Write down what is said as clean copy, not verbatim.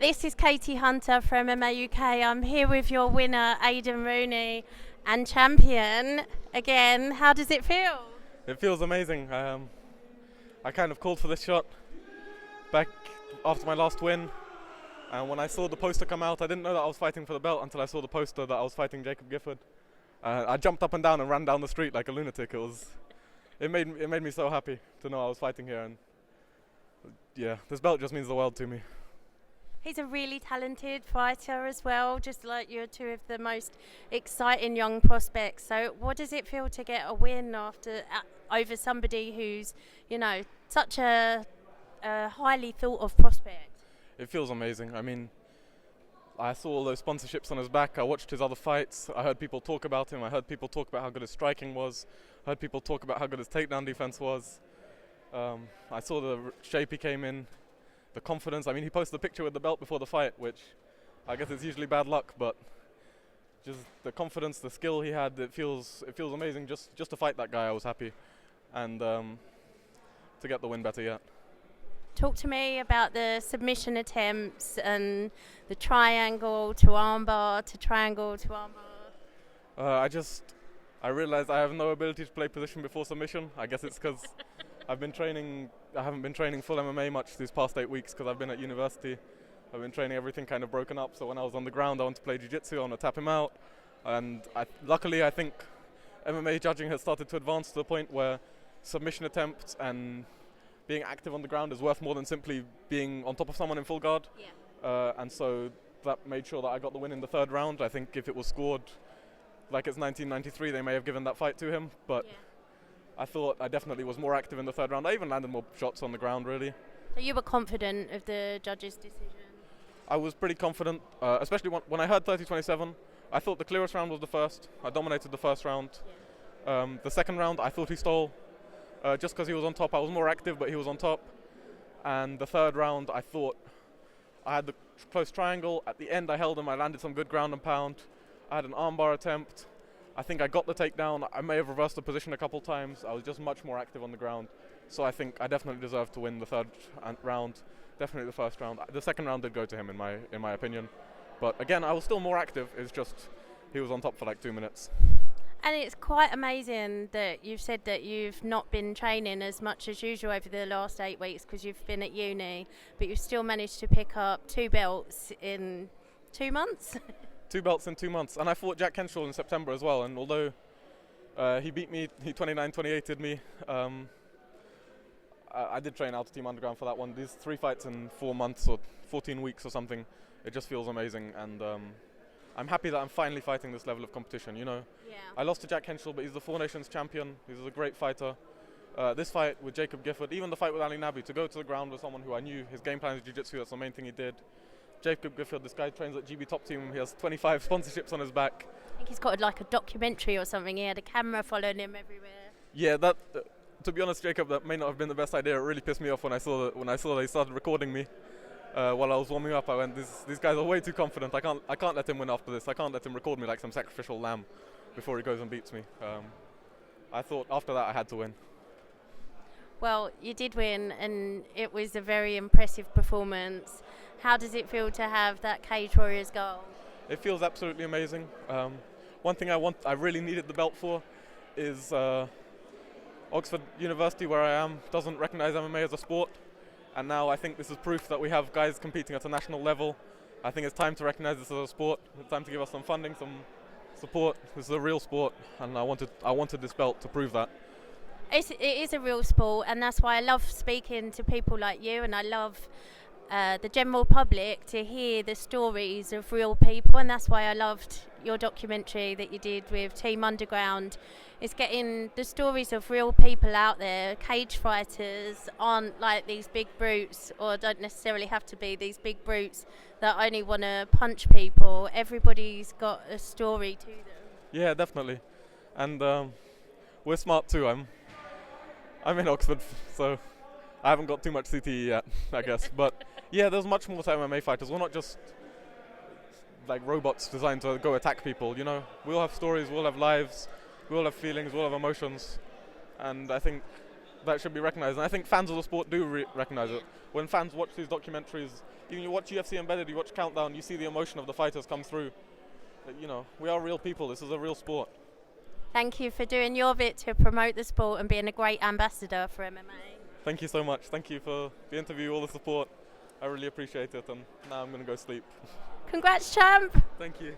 This is Katie Hunter from MMA UK. I'm here with your winner, Aidan Rooney, and champion again. How does it feel? It feels amazing. I kind of called for this shot back after my last win, and when I saw the poster come out, I didn't know that I was fighting for the belt until I saw the poster that I was fighting Jacob Gford. I jumped up and down and ran down the street like a lunatic. It made me so happy to know I was fighting here, and yeah, this belt just means the world to me. He's a really talented fighter as well, just like you're two of the most exciting young prospects. So what does it feel to get a win over somebody who's, such a highly thought of prospect? It feels amazing. I mean, I saw all those sponsorships on his back. I watched his other fights. I heard people talk about him. I heard people talk about how good his striking was. I heard people talk about how good his takedown defense was. I saw the shape he came in. The confidence. I mean, he posted a picture with the belt before the fight, which I guess is usually bad luck, but just the confidence, the skill he had, it feels amazing. Just to fight that guy, I was happy, and to get the win, better yet. Talk to me about the submission attempts and the triangle to armbar to triangle to armbar. I realized I have no ability to play position before submission. I guess it's because I haven't been training full MMA much these past 8 weeks because I've been at university. I've been training everything kind of broken up, so when I was on the ground I want to play jiu-jitsu, I want to tap him out. And luckily I think MMA judging has started to advance to the point where submission attempts and being active on the ground is worth more than simply being on top of someone in full guard. Yeah. And so that made sure that I got the win in the third round. I think if it was scored like it's 1993, they may have given that fight to him, but Yeah. I thought I definitely was more active in the third round. I even landed more shots on the ground, really. So you were confident of the judge's decision? I was pretty confident, especially when I heard 30-27. I thought the clearest round was the first. I dominated the first round. Yeah. The second round, I thought he stole, just because he was on top. I was more active, but he was on top. And the third round, I thought I had the close triangle. At the end, I held him. I landed some good ground and pound. I had an armbar attempt. I think I got the takedown. I may have reversed the position a couple times. I was just much more active on the ground. So I think I definitely deserved to win the third round. Definitely the first round. The second round did go to him in my opinion. But again, I was still more active. It's just he was on top for like 2 minutes. And it's quite amazing that you've said that you've not been training as much as usual over the last 8 weeks because you've been at uni, but you've still managed to pick up 2 belts in 2 months. 2 belts in 2 months, and I fought Jack Kol in September as well. And although he beat me, he 29-28'd me. I did train out of Team Underground for that one. These 3 fights in 4 months or 14 weeks or something, it just feels amazing. And I'm happy that I'm finally fighting this level of competition. Yeah. I lost to Jack Kol, but he's the 4 Nations champion. He's a great fighter. This fight with Jacob Gford, even the fight with Ali Nabi, to go to the ground with someone who I knew his game plan is jiu-jitsu, that's the main thing he did. Jacob Gford, this guy trains at GB Top Team. He has 25 sponsorships on his back. I think he's got like a documentary or something. He had a camera following him everywhere. Yeah, that. To be honest, Jacob, that may not have been the best idea. It really pissed me off when I saw they started recording me while I was warming up. I went, these guys are way too confident. I can't let him win after this. I can't let him record me like some sacrificial lamb before he goes and beats me. I thought after that I had to win. Well, you did win, and it was a very impressive performance. How does it feel to have that Cage Warriors gold? It feels absolutely amazing. One thing I really needed the belt for is Oxford University, where I am, doesn't recognize MMA as a sport. And now I think this is proof that we have guys competing at a national level. I think it's time to recognize this as a sport. It's time to give us some funding, some support. This is a real sport, and I wanted this belt to prove that. It is a real sport, and that's why I love speaking to people like you, and I love the general public to hear the stories of real people, and that's why I loved your documentary that you did with Team Underground. It's getting the stories of real people out there. Cage fighters aren't like these big brutes, or don't necessarily have to be these big brutes that only want to punch people. Everybody's got a story to them. Yeah, definitely. And we're smart too. I'm in Oxford, so I haven't got too much CTE yet, I guess. But yeah, there's much more to MMA fighters. We're not just like robots designed to go attack people, We all have stories, we all have lives, we all have feelings, we all have emotions. And I think that should be recognised. And I think fans of the sport do recognise it. When fans watch these documentaries, even you watch UFC Embedded, you watch Countdown, you see the emotion of the fighters come through. You know, we are real people. This is a real sport. Thank you for doing your bit to promote the sport and being a great ambassador for MMA. Thank you so much. Thank you for the interview, all the support. I really appreciate it, and now I'm going to go sleep. Congrats, champ! Thank you.